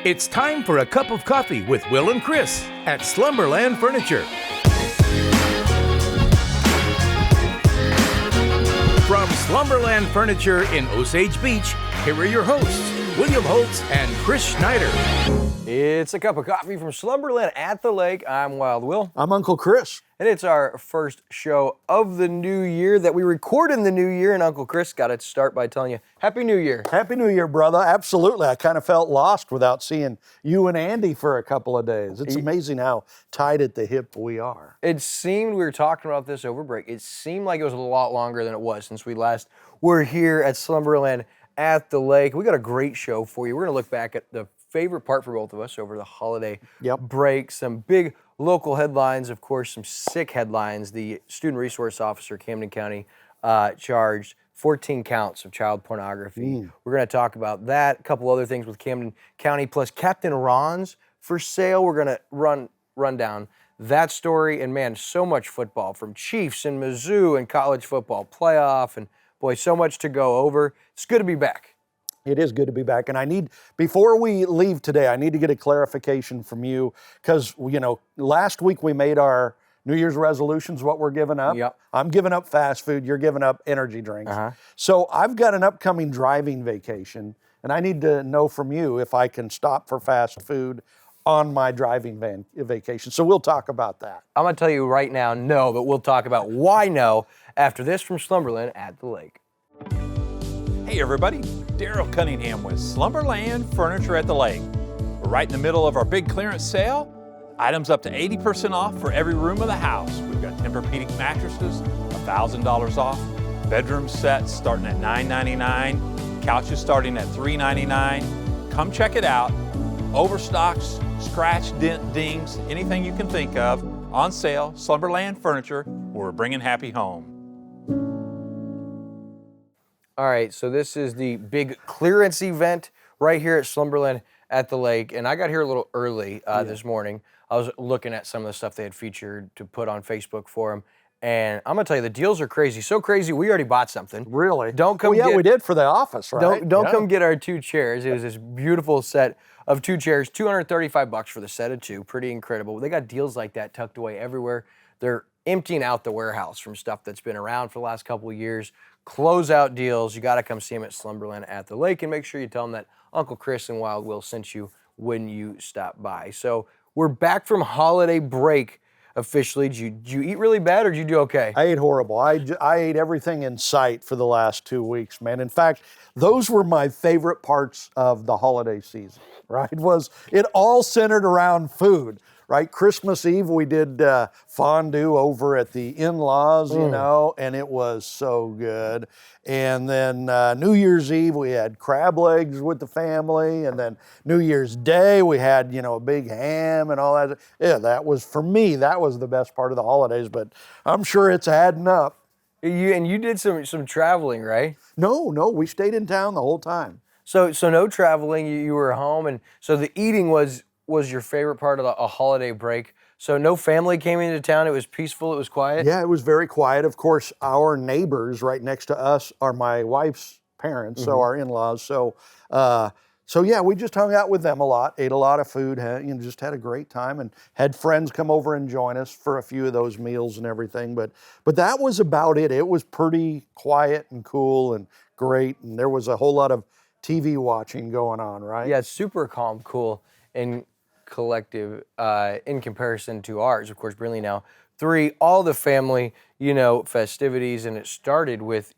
It's time for a cup of coffee with Will and Chris at Slumberland Furniture. From Slumberland Furniture in Osage Beach, here are your hosts, William Holtz and Chris Schneider. It's a cup of coffee from Slumberland at the lake. I'm Wild Will. I'm Uncle Chris. And it's our first show of the new year that we record in the new year. And Uncle Chris got to start by telling you, Happy New Year. Happy New Year, brother. Absolutely. I kind of felt lost without seeing you and Andy for a couple of days. It's amazing how tied at the hip we are. It seemed, we were talking about this over break, it seemed like it was a lot longer than it was since we last were here at Slumberland at the lake. We got a great show for you. We're going to look back at the favorite part for both of us over the holiday break. Some big local headlines, of course, some sick headlines. The student resource officer, Camden County, charged 14 counts of child pornography. We're going to talk about that. A couple other things with Camden County, plus Captain Ron's for sale. We're going to run down that story. And man, so much football from Chiefs and Mizzou and college football playoff. And boy, so much to go over. It's good to be back. It is good to be back. And before we leave today, I need to get a clarification from you because, last week we made our New Year's resolutions, what we're giving up. Yep. I'm giving up fast food. You're giving up energy drinks. So I've got an upcoming driving vacation, and I need to know from you if I can stop for fast food on my driving vacation. So we'll talk about that. I'm going to tell you right now, no, but we'll talk about why no after this from Slumberland at the lake. Hey everybody, Daryl Cunningham with Slumberland Furniture at the Lake. We're right in the middle of our big clearance sale. Items up to 80% off for every room of the house. We've got Tempur-Pedic mattresses, $1,000 off. Bedroom sets starting at $999. Couches starting at $399. Come check it out. Overstocks, scratch, dent, dings, anything you can think of. On sale, Slumberland Furniture, where we're bringing happy home. All right, so this is the big clearance event right here at Slumberland at the lake. And I got here a little early this morning. I was looking at some of the stuff they had featured to put on Facebook for them. And I'm going to tell you, the deals are crazy. So crazy, we already bought something. Really? Don't come we did for the office, right? Don't come get our two chairs. It was this beautiful set of two chairs, $235 for the set of two. Pretty incredible. They got deals like that tucked away everywhere. They're emptying out the warehouse from stuff that's been around for the last couple of years. Closeout deals. You got to come see them at Slumberland at the lake, and make sure you tell them that Uncle Chris and Wild Will sent you when you stop by. So we're back from holiday break officially. Did you eat really bad, or did you do okay? I ate horrible. I ate everything in sight for the last 2 weeks, man. In fact, those were my favorite parts of the holiday season, right? It all centered around food. Right, Christmas Eve we did fondue over at the in-laws, and it was so good. And then New Year's Eve we had crab legs with the family, and then New Year's Day we had a big ham and all that. Yeah, that was, for me, that was the best part of the holidays. But I'm sure it's adding up. You did some traveling, right? No, we stayed in town the whole time. So no traveling. You were home, and so the eating was your favorite part of a holiday break. So no family came into town. It was peaceful. It was quiet. Yeah, it was very quiet. Of course, our neighbors right next to us are my wife's parents, so our in-laws. So yeah, we just hung out with them a lot, ate a lot of food, just had a great time, and had friends come over and join us for a few of those meals and everything. But that was about it. It was pretty quiet and cool and great, and there was a whole lot of TV watching going on, right? Yeah, super calm, cool, and collective in comparison to ours. Of course, Brinley now 3, all the family, festivities, and it started with,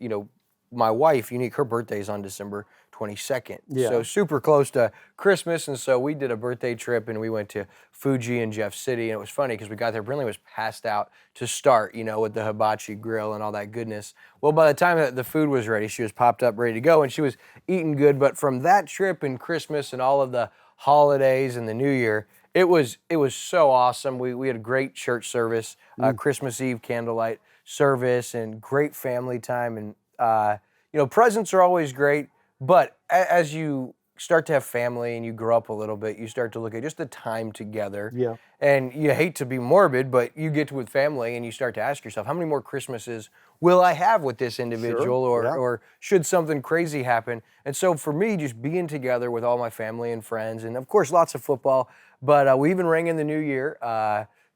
my wife, Unique, her birthday's on December 22nd. Yeah. So super close to Christmas, and so we did a birthday trip, and we went to Fuji and Jeff City, and it was funny because we got there, Brinley was passed out to start, with the hibachi grill and all that goodness. Well, by the time that the food was ready, she was popped up, ready to go, and she was eating good. But from that trip and Christmas and all of the holidays and the New Year, it was so awesome. We had a great church service, Christmas Eve candlelight service, and great family time. And presents are always great, but as you start to have family and you grow up a little bit, you start to look at just the time together. Yeah. And you hate to be morbid, but you get with family and you start to ask yourself, how many more Christmases will I have with this individual, yeah. or should something crazy happen? And so for me, just being together with all my family and friends, and of course lots of football, but we even rang in the new year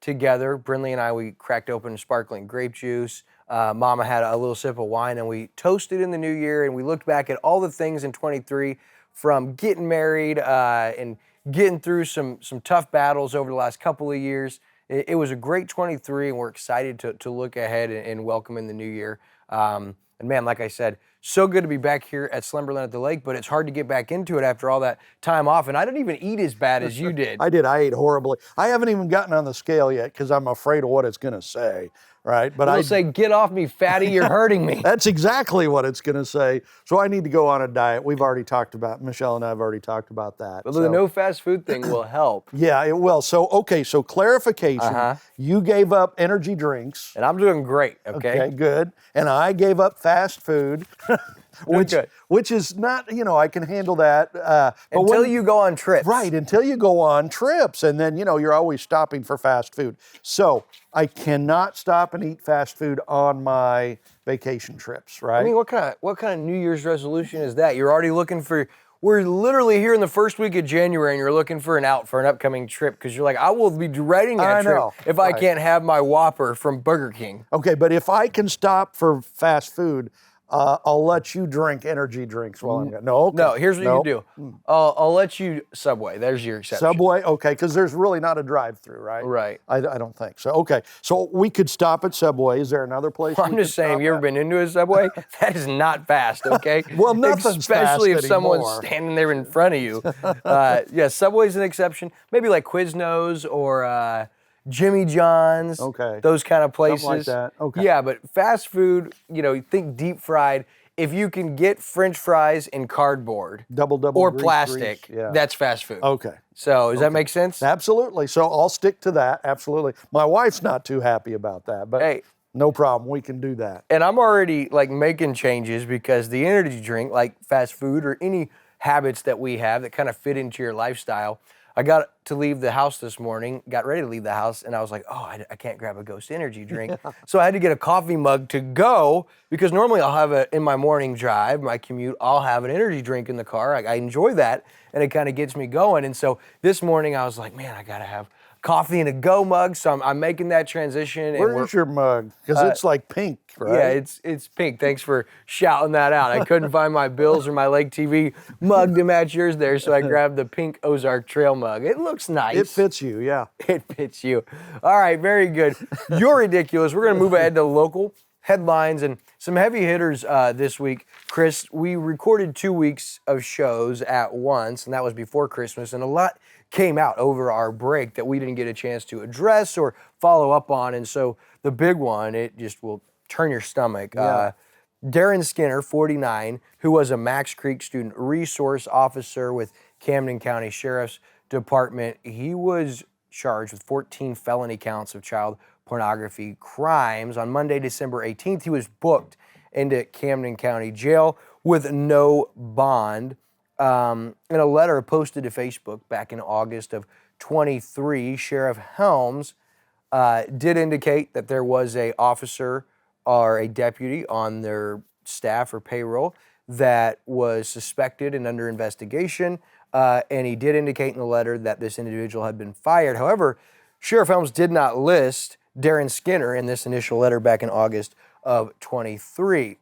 together. Brinley and I, we cracked open sparkling grape juice. Mama had a little sip of wine, and we toasted in the new year, and we looked back at all the things in 23, from getting married and getting through some tough battles over the last couple of years. It was a great 23, and we're excited to look ahead and welcome in the new year. And man, like I said, so good to be back here at Slumberland at the Lake, but it's hard to get back into it after all that time off. And I didn't even eat as bad as you did. I did. I ate horribly. I haven't even gotten on the scale yet because I'm afraid of what it's going to say, right? But It'll say, "Get off me, fatty, you're hurting me." That's exactly what it's going to say. So I need to go on a diet. We've already talked about, Michelle and I have already talked about that. But the no fast food thing will help. Yeah, it will. So, okay, so clarification. You gave up energy drinks. And I'm doing great, okay? Okay, good. And I gave up fast food, which is not, I can handle that. But until you go on trips. Right, until you go on trips. And then, you're always stopping for fast food. So I cannot stop and eat fast food on my vacation trips, right? I mean, what kind of New Year's resolution is that? You're already looking for, we're literally here in the first week of January, and you're looking for an upcoming trip, because you're like, I will be dreading that trip if I can't have my Whopper from Burger King. Okay, but if I can stop for fast food, I'll let you drink energy drinks while I'm gone. No, okay. No, here's what you do. I'll let you Subway. There's your exception. Subway, okay, because there's really not a drive-through, right? Right. I don't think so. Okay, so we could stop at Subway. Is there another place? I'm just saying, you ever been into a Subway? That is not fast, okay? Well, nothing's especially fast if someone's anymore. standing there in front of you. Yeah, Subway's an exception. Maybe like Quiznos or Jimmy John's. Okay. Those kind of places. Something like that. Okay. Yeah, but fast food, you think deep fried. If you can get French fries in cardboard double or grease, plastic, grease, yeah. that's fast food. Okay. So does that make sense? Absolutely. So I'll stick to that. Absolutely. My wife's not too happy about that, but Hey. no problem. We can do that. And I'm already making changes, because the energy drink, like fast food or any habits that we have that kind of fit into your lifestyle. I got to leave the house this morning, got ready to leave the house, and I was like, I can't grab a Ghost energy drink. So I had to get a coffee mug to go, because normally I'll have in my morning drive, my commute, I'll have an energy drink in the car. I enjoy that, and it kind of gets me going. And so this morning I was like, man, I got to have coffee in a Go mug, so I'm making that transition. Where's your mug? Because it's like pink, right? Yeah, it's pink. Thanks for shouting that out. I couldn't find my Bills or my Lake TV mug to match yours there, so I grabbed the pink Ozark Trail mug. It looks nice. It fits you, yeah. It fits you. All right, very good. You're ridiculous. We're going to move ahead to local headlines and some heavy hitters this week. Chris, we recorded 2 weeks of shows at once, and that was before Christmas, and a lot came out over our break that we didn't get a chance to address or follow up on. And so the big one, it just will turn your stomach. Yeah. Darren Skinner, 49, who was a Max Creek student resource officer with Camden County Sheriff's Department, he was charged with 14 felony counts of child pornography crimes. On Monday, December 18th, he was booked into Camden County Jail with no bond. In a letter posted to Facebook back in August of 23, Sheriff Helms did indicate that there was an officer or a deputy on their staff or payroll that was suspected and under investigation, and he did indicate in the letter that this individual had been fired. However, Sheriff Helms did not list Darren Skinner in this initial letter back in August of 23.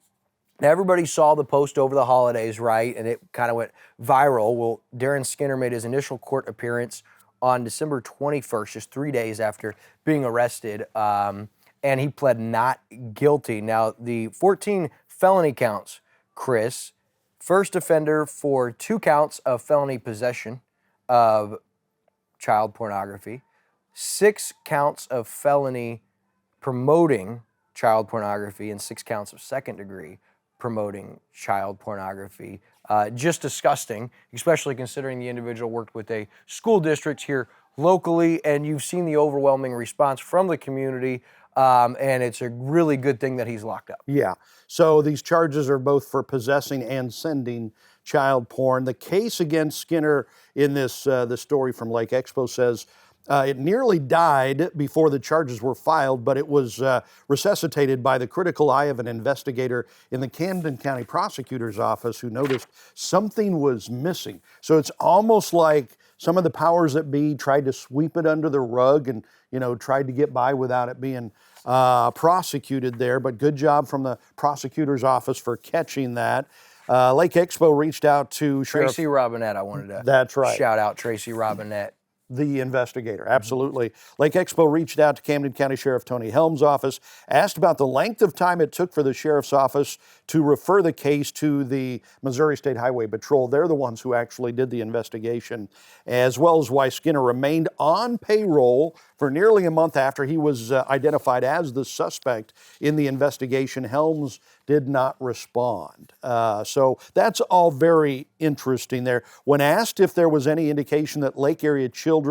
Now, everybody saw the post over the holidays, right? And it kind of went viral. Well, Darren Skinner made his initial court appearance on December 21st, just 3 days after being arrested, and he pled not guilty. Now, the 14 felony counts, Chris, first offender for 2 counts of felony possession of child pornography, 6 counts of felony promoting child pornography, and 6 counts of second-degree promoting child pornography. Just disgusting, especially considering the individual worked with a school district here locally, and you've seen the overwhelming response from the community, and it's a really good thing that he's locked up. Yeah. So these charges are both for possessing and sending child porn. The case against Skinner in this the story from Lake Expo says It nearly died before the charges were filed, but it was resuscitated by the critical eye of an investigator in the Camden County Prosecutor's Office who noticed something was missing. So it's almost like some of the powers that be tried to sweep it under the rug and, tried to get by without it being prosecuted there. But good job from the prosecutor's office for catching that. Lake Expo reached out to Tracy Robinette, I wanted to That's right. shout out Tracy Robinette. The investigator, absolutely. Lake Expo reached out to Camden County Sheriff Tony Helms' office, asked about the length of time it took for the sheriff's office to refer the case to the Missouri State Highway Patrol. They're the ones who actually did the investigation, as well as why Skinner remained on payroll for nearly a month after he was identified as the suspect in the investigation. Helms did not respond. So that's all very interesting there. When asked if there was any indication that Lake area children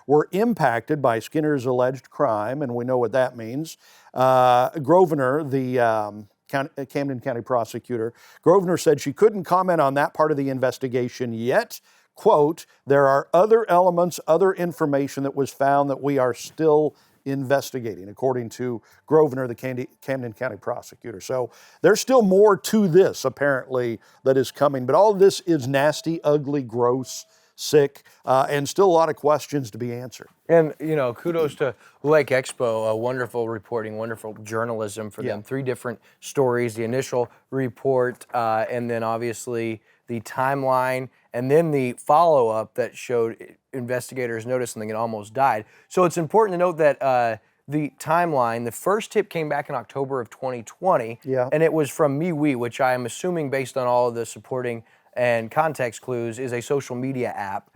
were impacted by Skinner's alleged crime, and we know what that means, Grosvenor, the Camden County prosecutor, Grosvenor said she couldn't comment on that part of the investigation yet. Quote, there are other elements, other information that was found that we are still investigating, according to Grosvenor, the Camden County prosecutor. So there's still more to this, apparently, that is coming. But all of this is nasty, ugly, gross, sick, and still a lot of questions to be answered. And, kudos to Lake Expo, wonderful reporting, wonderful journalism for them. 3 different stories, the initial report, and then obviously the timeline, and then the follow-up that showed investigators noticed something and almost died. So it's important to note that the timeline, the first tip came back in October of 2020, and it was from MeWe, which I am assuming, based on all of the supporting and context clues, is a social media app.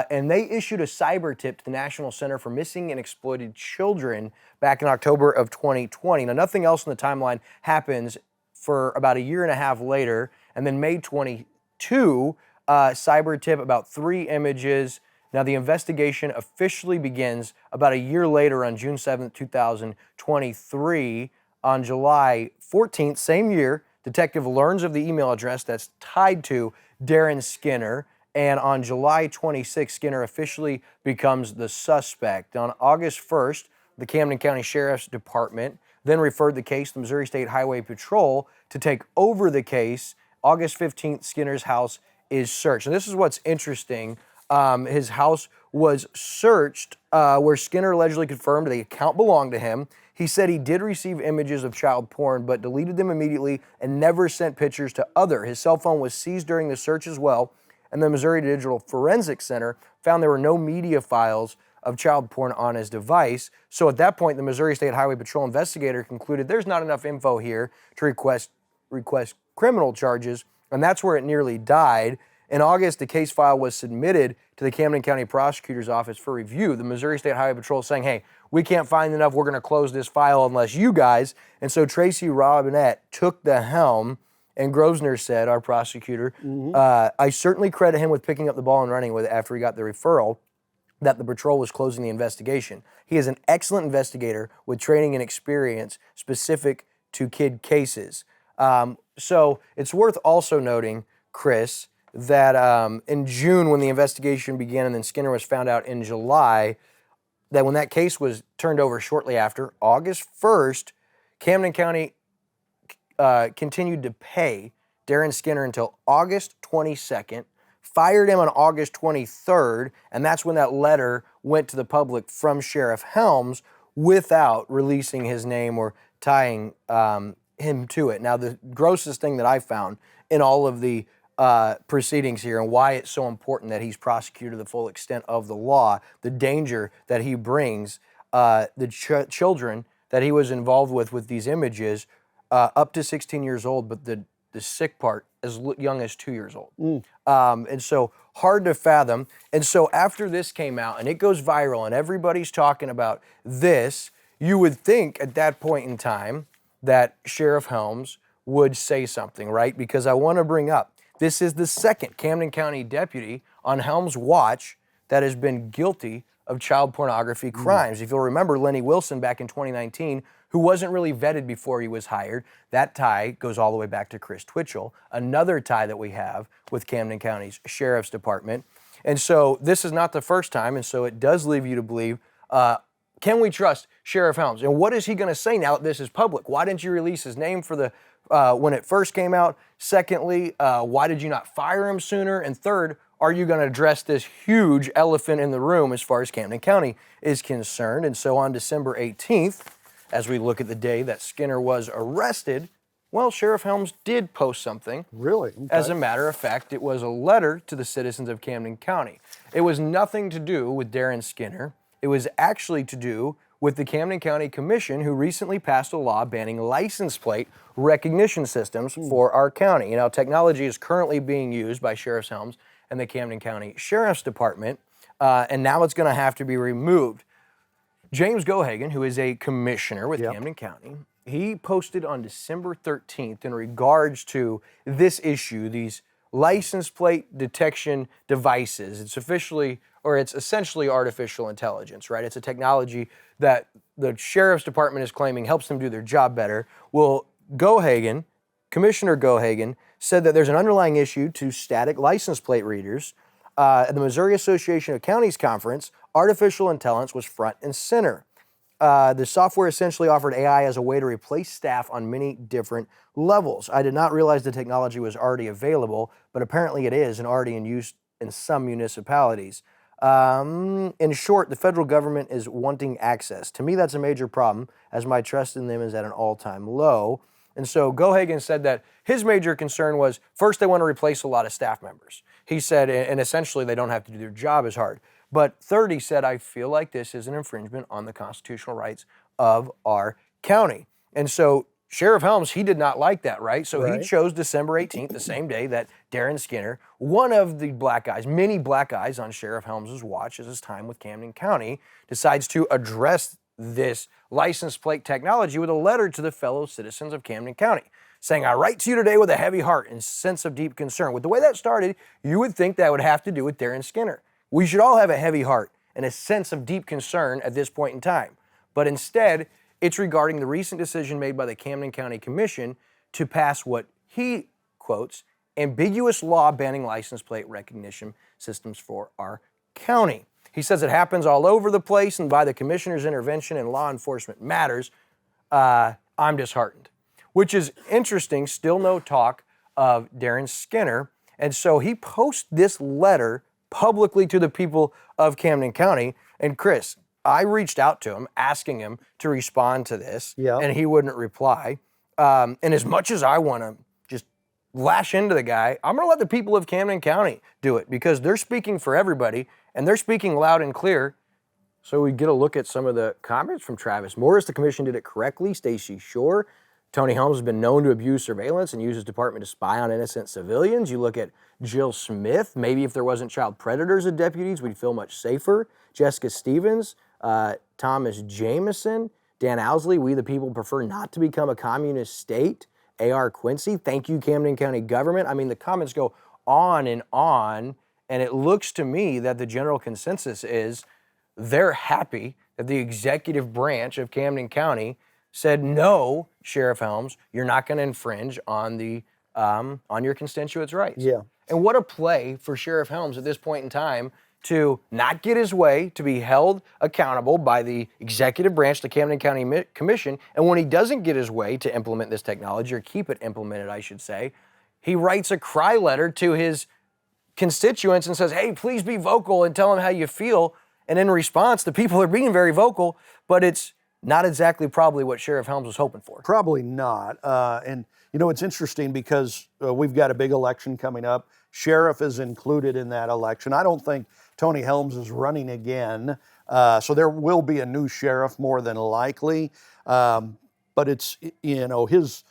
And they issued a cyber tip to the National Center for Missing and Exploited Children back in October of 2020. Now, nothing else in the timeline happens for about a year and a half later, and then May 22, cyber tip about 3 images. Now, the investigation officially begins about a year later on June 7th, 2023. On July 14th, same year, detective learns of the email address that's tied to Darren Skinner, and on July 26th, Skinner officially becomes the suspect. On August 1st, the Camden County Sheriff's Department then referred the case to the Missouri State Highway Patrol to take over the case. August 15th, Skinner's house is searched. And this is what's interesting. His house was searched, where Skinner allegedly confirmed the account belonged to him. He said he did receive images of child porn, but deleted them immediately and never sent pictures to others. His cell phone was seized during the search as well, and the Missouri Digital Forensic Center found there were no media files of child porn on his device. So at that point, the Missouri State Highway Patrol investigator concluded there's not enough info here to request criminal charges, and that's where it nearly died. In August, the case file was submitted to the Camden County Prosecutor's Office for review. The Missouri State Highway Patrol is saying, hey, we can't find enough, we're going to close this file unless you guys. And so Tracy Robinette took the helm, and Grosvenor said, our prosecutor, I certainly credit him with picking up the ball and running with it after he got the referral that the patrol was closing the investigation. He is an excellent investigator with training and experience specific to kid cases. So it's worth also noting, Chris, that in June, when the investigation began and then Skinner was found out in July, that when that case was turned over shortly after, August 1st, Camden County continued to pay Darren Skinner until August 22nd, fired him on August 23rd, and that's when that letter went to the public from Sheriff Helms without releasing his name or tying him to it. Now, the grossest thing that I found in all of the proceedings here and why it's so important that he's prosecuted to the full extent of the law, the danger that he brings, the children that he was involved with these images, up to 16 years old, but the sick part, as young as 2 years old. And so hard to fathom. And so after this came out and it goes viral and everybody's talking about this, you would think at that point in time that Sheriff Helms would say something, right? Because I want to bring up, this is the second Camden County deputy on Helms' watch that has been guilty of child pornography crimes. If you'll remember, Lenny Wilson back in 2019, who wasn't really vetted before he was hired, that tie goes all the way back to Chris Twitchell, another tie that we have with Camden County's Sheriff's Department. And so this is not the first time, and so it does leave you to believe, can we trust Sheriff Helms? And what is he going to say now that this is public? Why didn't you release his name for the when it first came out? Secondly, why did you not fire him sooner? And third, are you going to address this huge elephant in the room as far as Camden County is concerned? And so on December 18th, as we look at the day that Skinner was arrested, well, Sheriff Helms did post something. Really? Okay. As a matter of fact, it was a letter to the citizens of Camden County. It was nothing to do with Darren Skinner. It was actually to do with the Camden County Commission, who recently passed a law banning license plate recognition systems for our county. You know, technology is currently being used by Sheriff Helms and the Camden County Sheriff's Department, and now it's going to have to be removed. James Gohagan, who is a commissioner with Camden County, he posted on December 13th in regards to this issue, these license plate detection devices. It's essentially artificial intelligence, right? It's a technology that the Sheriff's Department is claiming helps them do their job better. Well, Commissioner Gohagan, said that there's an underlying issue to static license plate readers. At the Missouri Association of Counties Conference, artificial intelligence was front and center. The software essentially offered AI as a way to replace staff on many different levels. I did not realize the technology was already available, but apparently it is and already in use in some municipalities. In short, the federal government is wanting access. To me, that's a major problem, as my trust in them is at an all-time low. And so Gohagan said that his major concern was, first, they want to replace a lot of staff members. He said, and essentially they don't have to do their job as hard. But third, he said, I feel like this is an infringement on the constitutional rights of our county. And so Sheriff Helms, he did not like that, right? So he chose December 18th, the same day that Darren Skinner, one of the black guys, many black guys on Sheriff Helms' watch as his time with Camden County, decides to address this license plate technology with a letter to the fellow citizens of Camden County, saying, I write to you today with a heavy heart and sense of deep concern. With the way that started, you would think that would have to do with Darren Skinner. We should all have a heavy heart and a sense of deep concern at this point in time. But instead, it's regarding the recent decision made by the Camden County Commission to pass what he quotes, ambiguous law banning license plate recognition systems for our county. He says it happens all over the place, and by the commissioner's intervention in law enforcement matters, I'm disheartened. Which is interesting, still no talk of Darren Skinner. And so he posts this letter publicly to the people of Camden County. And Chris, I reached out to him asking him to respond to this, and he wouldn't reply. And as much as I want to just lash into the guy, I'm going to let the people of Camden County do it, because they're speaking for everybody, and they're speaking loud and clear. So we get a look at some of the comments from Travis Morris. The commission did it correctly. Stacy Shore. Tony Helms has been known to abuse surveillance and use his department to spy on innocent civilians. You look at Jill Smith. Maybe if there wasn't child predators as deputies, we'd feel much safer. Jessica Stevens, Thomas Jameson, Dan Owsley. We the people prefer not to become a communist state. A.R. Quincy. Thank you, Camden County government. I mean, the comments go on, and it looks to me that the general consensus is they're happy that the executive branch of Camden County said, no, Sheriff Helms, you're not going to infringe on the on your constituents' rights. Yeah. And what a play for Sheriff Helms at this point in time to not get his way, to be held accountable by the executive branch, the Camden County Commission, and when he doesn't get his way to implement this technology, or keep it implemented, I should say, he writes a cry letter to his constituents and says, hey, please be vocal and tell them how you feel. And in response, the people are being very vocal, but it's not exactly probably what Sheriff Helms was hoping for. Probably not. And, you know, it's interesting because we've got a big election coming up. Sheriff is included in that election. I don't think Tony Helms is running again. So there will be a new sheriff more than likely. But it's, you know, his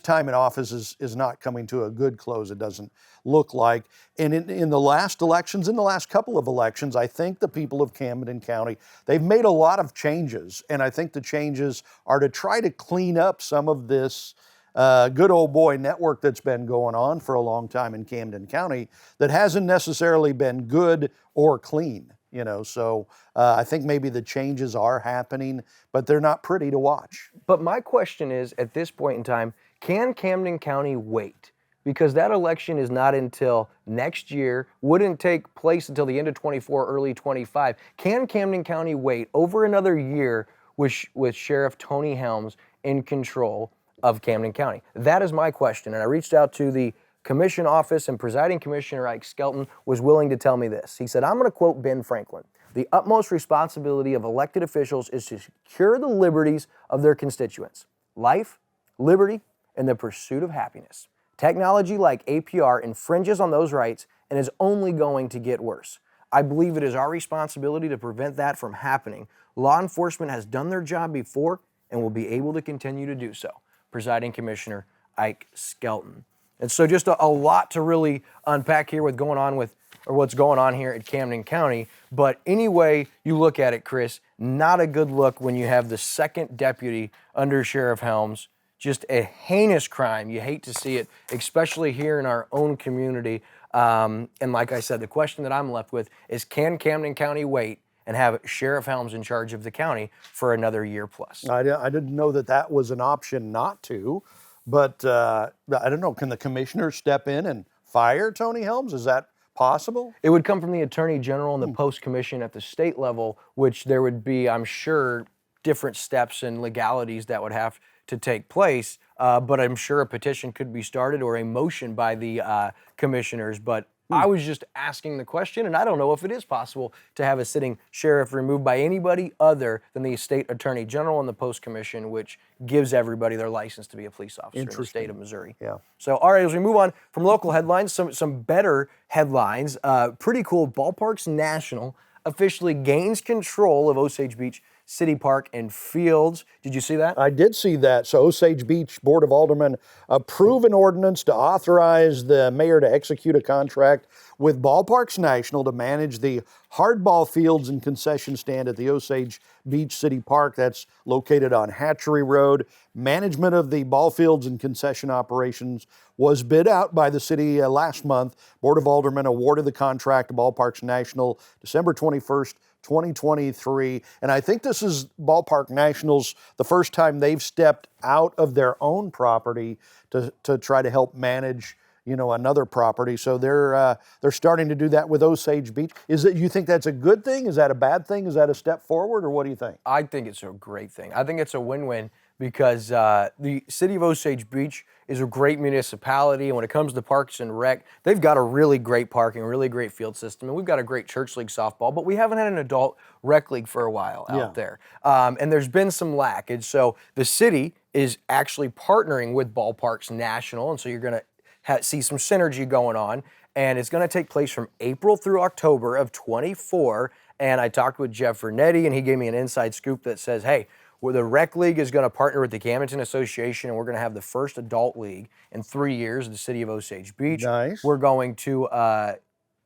time in office is not coming to a good close, it doesn't look like. And in the last elections, in the last couple of elections, I think the people of Camden County, they've made a lot of changes. And I think the changes are to try to clean up some of this good old boy network that's been going on for a long time in Camden County that hasn't necessarily been good or clean. You know, so I think maybe the changes are happening, but they're not pretty to watch. But my question is, at this point in time, can Camden County wait? because that election is not until next year, wouldn't take place until the end of 24, early 25. Can Camden County wait over another year with Sheriff Tony Helms in control of Camden County? That is my question, and I reached out to the commission office, and presiding commissioner Ike Skelton was willing to tell me this. He said, I'm going to quote Ben Franklin, "The utmost responsibility of elected officials is to secure the liberties of their constituents, life, liberty, and the pursuit of happiness. Technology like APR infringes on those rights and is only going to get worse. I believe it is our responsibility to prevent that from happening. Law enforcement has done their job before and will be able to continue to do so." Presiding Commissioner Ike Skelton. And so just a lot to really unpack here what's going on here at Camden County. But anyway you look at it, Chris, not a good look when you have the second deputy under Sheriff Helms. Just a heinous crime. You hate to see it, especially here in our own community. And like I said, the question that I'm left with is, can Camden County wait and have Sheriff Helms in charge of the county for another year plus? I didn't know that was an option not to, but I don't know, can the commissioner step in and fire Tony Helms? Is that possible? It would come from the Attorney General and the Post Commission at the state level, which there would be, I'm sure, different steps and legalities that would have to take place, but I'm sure a petition could be started or a motion by the commissioners. But I was just asking the question, and I don't know if it is possible to have a sitting sheriff removed by anybody other than the state attorney general and the post commission, which gives everybody their license to be a police officer in the state of Missouri. Yeah. So, all right, as we move on from local headlines, some better headlines. Pretty cool. Ballparks National officially gains control of Osage Beach City Park and Fields. Did you see that? I did see that. So Osage Beach Board of Aldermen approved an ordinance to authorize the mayor to execute a contract with Ballparks National to manage the hardball fields and concession stand at the Osage Beach City Park. That's located on Hatchery Road. Management of the ball fields and concession operations was bid out by the city last month. Board of Aldermen awarded the contract to Ballparks National December 21st, 2023. And I think this is Ballpark National's the first time they've stepped out of their own property to try to help manage, another property. So they're starting to do that with Osage Beach. You think that's a good thing? Is that a bad thing? Is that a step forward, or what do you think? I think it's a great thing. I think it's a win-win because the city of Osage Beach is a great municipality, and when it comes to parks and rec, they've got a really great parking, really great field system, and we've got a great church league softball, but we haven't had an adult rec league for a while out there. And there's been some lack, and so the city is actually partnering with Ballparks National, and so you're going to see some synergy going on, and it's going to take place from April through October of 24, and I talked with Jeff Vernetti, and he gave me an inside scoop that says, hey, the rec league is going to partner with the Camden Association, and we're going to have the first adult league in 3 years in the city of Osage Beach. Nice. We're going to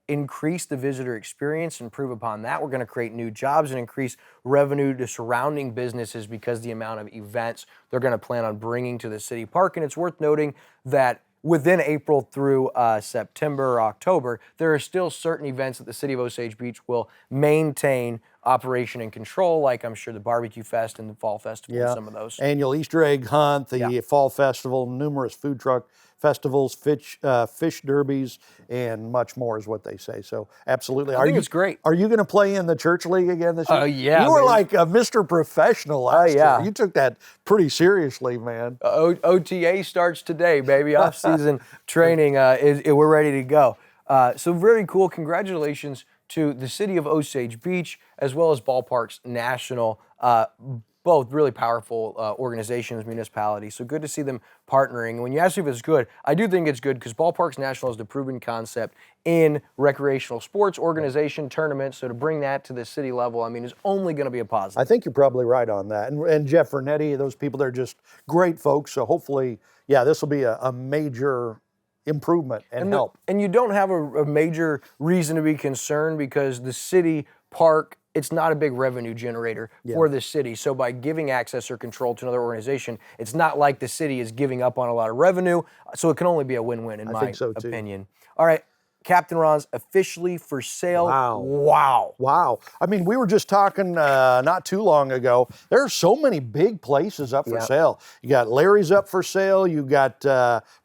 increase the visitor experience, improve upon that. We're going to create new jobs and increase revenue to surrounding businesses because the amount of events they're going to plan on bringing to the city park. And it's worth noting that within April through September or October, there are still certain events that the city of Osage Beach will maintain operation and control, like I'm sure the Barbecue Fest and the Fall Festival and some of those. Annual Easter egg hunt, the Fall Festival, numerous food truck festivals, fish derbies, and much more is what they say. So absolutely. I think it's great. Are you going to play in the church league again this year? Oh, yeah. You were like a Mr. Professional last yeah. year. You took that pretty seriously, man. OTA starts today, baby. Off-season training, we're ready to go. So very cool. Congratulations to the city of Osage Beach as well as Ballparks National. Both really powerful organizations, municipalities. So good to see them partnering. When you ask me if it's good, I do think it's good because Ballparks National is the proven concept in recreational sports organization tournaments. So to bring that to the city level, I mean, is only going to be a positive. I think you're probably right on that. And Jeff Vernetti, those people, they're just great folks. So hopefully, this will be a major improvement and help. And you don't have a major reason to be concerned because the city park, it's not a big revenue generator for the city. So by giving access or control to another organization, it's not like the city is giving up on a lot of revenue. So it can only be a win-win in my opinion. All right, Captain Ron's officially for sale. Wow. I mean, we were just talking not too long ago. There are so many big places up for sale. You got Larry's up for sale. You got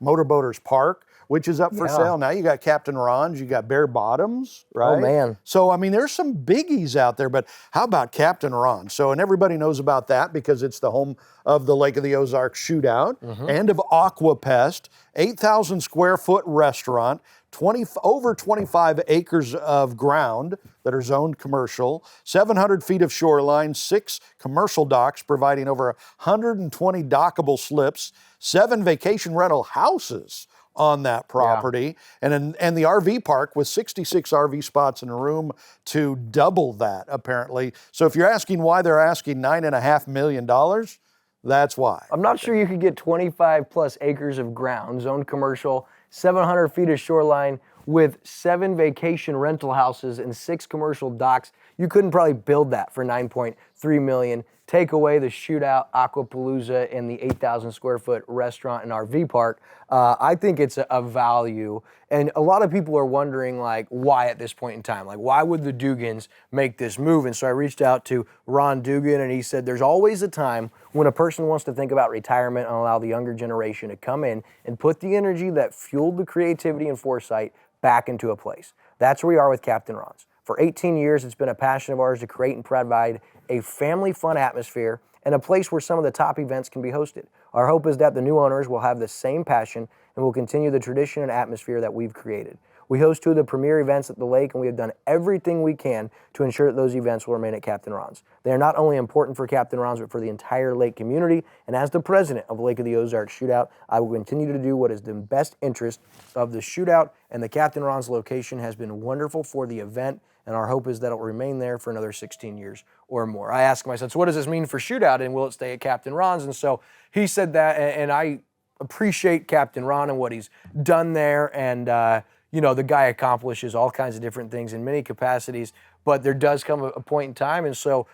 Motorboaters Park, which is up for sale. Now you got Captain Ron's, you got Bare Bottoms, right? Oh, man. So, I mean, there's some biggies out there, but how about Captain Ron? So, and everybody knows about that because it's the home of the Lake of the Ozarks shootout and of Aquapest, 8,000 square foot restaurant, over 25 acres of ground that are zoned commercial, 700 feet of shoreline, 6 commercial docks providing over 120 dockable slips, 7 vacation rental houses on that property, and the RV park with 66 RV spots and room to double that, apparently. So if you're asking why they're asking $9.5 million, that's why. I'm not sure you could get 25 plus acres of ground, zoned commercial, 700 feet of shoreline with 7 vacation rental houses and 6 commercial docks. You couldn't probably build that for $9.3 million. Take away the shootout, Aquapalooza, and the 8,000 square foot restaurant and RV park. I think it's a value. And a lot of people are wondering, like, why at this point in time? Like, why would the Dugans make this move? And so I reached out to Ron Dugan, and he said there's always a time when a person wants to think about retirement and allow the younger generation to come in and put the energy that fueled the creativity and foresight back into a place. That's where we are with Captain Ron's. For 18 years, it's been a passion of ours to create and provide a family fun atmosphere and a place where some of the top events can be hosted. Our hope is that the new owners will have the same passion and will continue the tradition and atmosphere that we've created. We host 2 of the premier events at the lake, and we have done everything we can to ensure that those events will remain at Captain Ron's. They are not only important for Captain Ron's, but for the entire lake community. And as the president of Lake of the Ozarks Shootout, I will continue to do what is in the best interest of the shootout, and the Captain Ron's location has been wonderful for the event, and our hope is that it will remain there for another 16 years or more. I asked him, I said, so what does this mean for shootout, and will it stay at Captain Ron's? And so he said that, and I appreciate Captain Ron and what he's done there, and you know, the guy accomplishes all kinds of different things in many capacities, but there does come a point in time, and so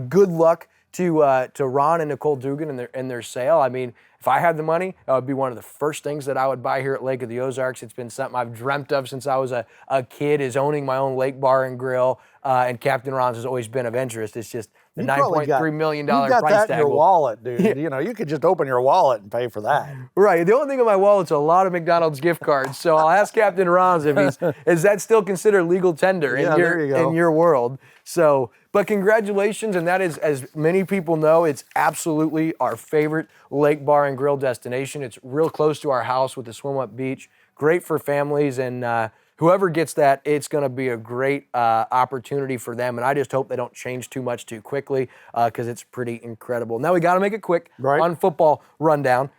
good luck to Ron and Nicole Dugan in their sale. I mean, if I had the money, that would be one of the first things that I would buy here at Lake of the Ozarks. It's been something I've dreamt of since I was a kid, is owning my own lake bar and grill, and Captain Ron's has always been of interest. It's just the $9.3 million price tag. You got that in your wallet, dude. You know, you could just open your wallet and pay for that. Right. The only thing in my wallet's a lot of McDonald's gift cards. So I'll ask Captain Ron's if is that still considered legal tender in your world. So, but congratulations, and that is, as many people know, it's absolutely our favorite lake bar and grill destination. It's real close to our house with the swim-up beach. Great for families, and whoever gets that, it's going to be a great opportunity for them, and I just hope they don't change too much too quickly because it's pretty incredible. Now we got to make it quick on football rundown.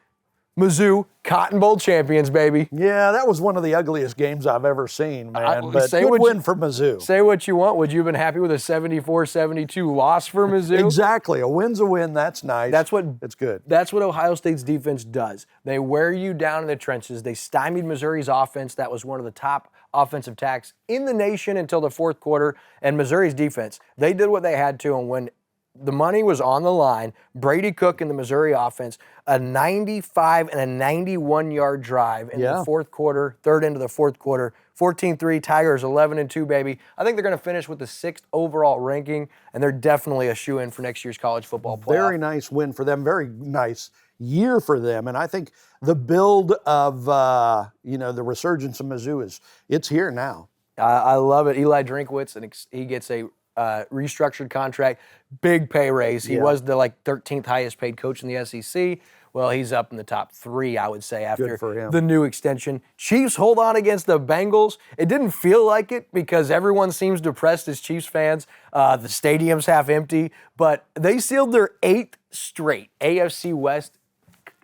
Mizzou, Cotton Bowl champions, baby. Yeah, that was one of the ugliest games I've ever seen, man. But good win for Mizzou. Say what you want. Would you have been happy with a 74-72 loss for Mizzou? Exactly. A win's a win. That's nice. It's good. That's what Ohio State's defense does. They wear you down in the trenches. They stymied Missouri's offense. That was one of the top offensive attacks in the nation until the fourth quarter. And Missouri's defense, they did what they had to, and when the money was on the line, Brady Cook and the Missouri offense, a 95 and a 91-yard drive in the fourth quarter, third into the fourth quarter, 14-3, Tigers 11-2, baby. I think they're going to finish with the 6th overall ranking, and they're definitely a shoo-in for next year's college football playoff. Very nice win for them, very nice year for them, and I think the build of, the resurgence of Mizzou it's here now. I love it. Eli Drinkwitz, and he gets a restructured contract, big pay raise. He was the 13th highest paid coach in the SEC. Well, he's up in the top 3, I would say, after the new extension. Chiefs hold on against the Bengals. It didn't feel like it because everyone seems depressed as Chiefs fans. The stadium's half empty, but they sealed their 8th straight AFC West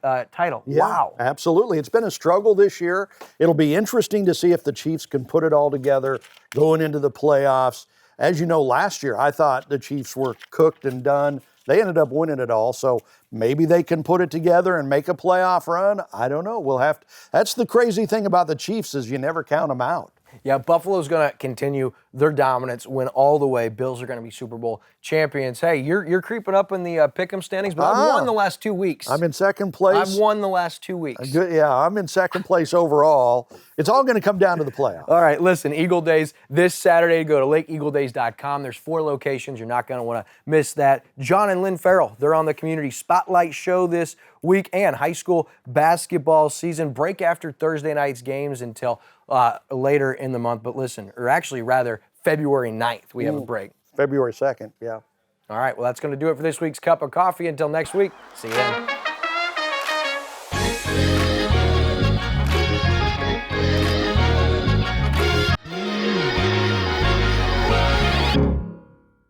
title. Yeah, wow. Absolutely. It's been a struggle this year. It'll be interesting to see if the Chiefs can put it all together going into the playoffs. As you know, last year, I thought the Chiefs were cooked and done. They ended up winning it all, so maybe they can put it together and make a playoff run. I don't know. We'll have to. That's the crazy thing about the Chiefs is you never count them out. Yeah, Buffalo's going to continue their dominance, win all the way. Bills are going to be Super Bowl champions. Hey, you're creeping up in the pick'em standings, but I've won the last 2 weeks. I'm in second place. I've won the last 2 weeks. Good, yeah, I'm in second place overall. It's all going to come down to the playoffs. All right, listen, Eagle Days this Saturday. Go to lakeeagledays.com. There's 4 locations. You're not going to want to miss that. John and Lynn Farrell, they're on the Community Spotlight Show this week, and high school basketball season break after Thursday night's games until later in the month. But listen, or actually rather February 9th, we have a break. February 2nd, yeah. All right, well, that's going to do it for this week's Cup of Coffee. Until next week, see you then.